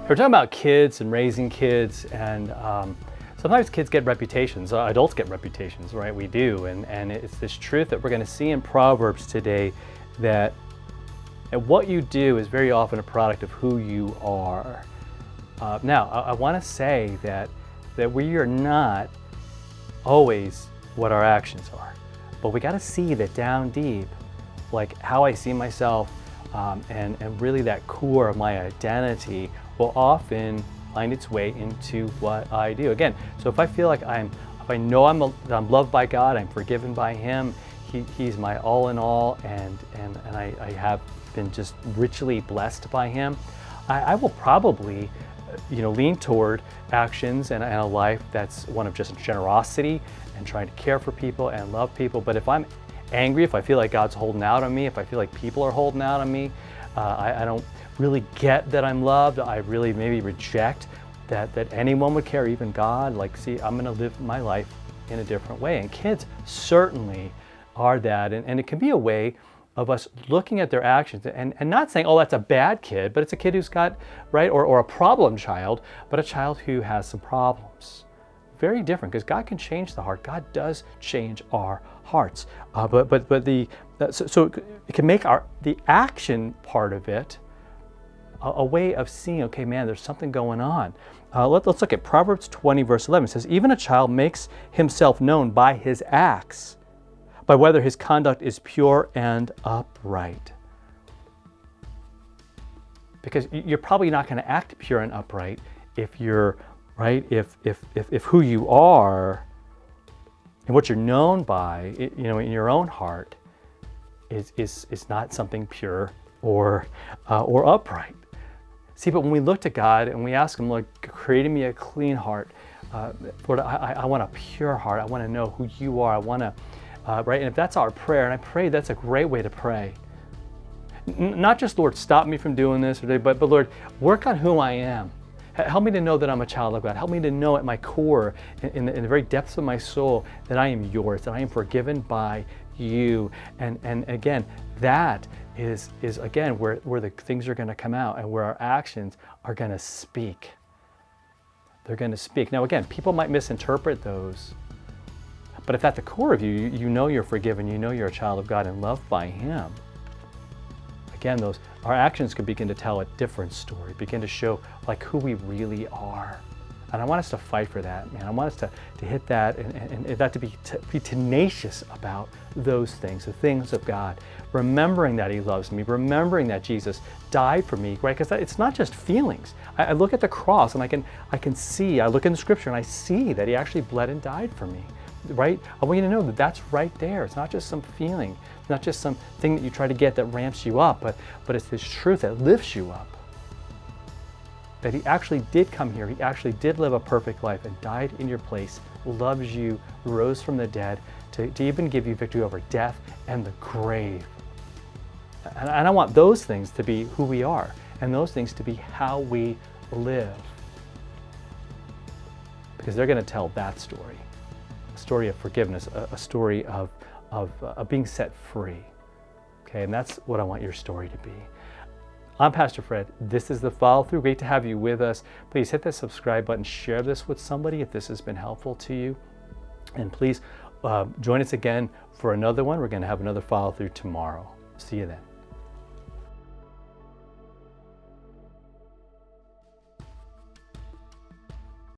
We're talking about kids and raising kids, and sometimes kids get reputations, adults get reputations, right? We do, and it's this truth that we're going to see in Proverbs today that what you do is very often a product of who you are. Now, I want to say that we are not always what our actions are, but we got to see that down deep, like how I see myself, and really that core of my identity will often find its way into what I do. Again, so if I feel like if I know I'm loved by God, I'm forgiven by Him, He's my all in all, and I have been just richly blessed by Him, I will probably lean toward actions and a life that's one of just generosity and trying to care for people and love people. But if I'm angry, if I feel like God's holding out on me, if I feel like people are holding out on me, I don't really get that I'm loved, I really maybe reject that anyone would care, even God, like, see, I'm gonna live my life in a different way. And kids certainly are that, and it can be a way of us looking at their actions and not saying, oh, that's a bad kid, but it's a kid who's got, right, or a problem child, but a child who has some problems. Very different, because God can change the heart. God does change our hearts. But so it can make the action part of it a way of seeing, okay, man, there's something going on. Let's look at Proverbs 20, verse 11. It says, even a child makes himself known by his acts, by whether his conduct is pure and upright. Because you're probably not going to act pure and upright if you're, right, if who you are and what you're known by, in your own heart is not something pure or upright. See, but when we look to God and we ask Him, Lord, create in me a clean heart. Lord, I want a pure heart. I want to know who You are. I want to, right? And if that's our prayer, and I pray that's a great way to pray. Not just, Lord, stop me from doing this, but Lord, work on who I am. Help me to know that I'm a child of God. Help me to know at my core, in the very depths of my soul, that I am Yours, that I am forgiven by You. And again, that is again where the things are going to come out, and where our actions are going to speak. They're going to speak. Now again, people might misinterpret those, but if at the core of you know you're forgiven, you know you're a child of God and loved by Him, again, our actions could begin to tell a different story, begin to show like who we really are. And I want us to fight for that, man. I want us to hit that and that to be tenacious about those things, the things of God. Remembering that He loves me, remembering that Jesus died for me, right? Because it's not just feelings. I look at the cross and I can see, I look in the Scripture and I see that He actually bled and died for me, right? I want you to know that that's right there. It's not just some feeling. It's not just some thing that you try to get that ramps you up, but it's this truth that lifts you up. That He actually did come here, He actually did live a perfect life and died in your place, loves you, rose from the dead to even give you victory over death and the grave. And I want those things to be who we are, and those things to be how we live. Because they're going to tell that story, a story of forgiveness, a story of being set free. Okay, and that's what I want your story to be. I'm Pastor Fred. This is The Follow Through. Great to have you with us. Please hit that subscribe button. Share this with somebody if this has been helpful to you. And please join us again for another one. We're going to have another follow through tomorrow. See you then.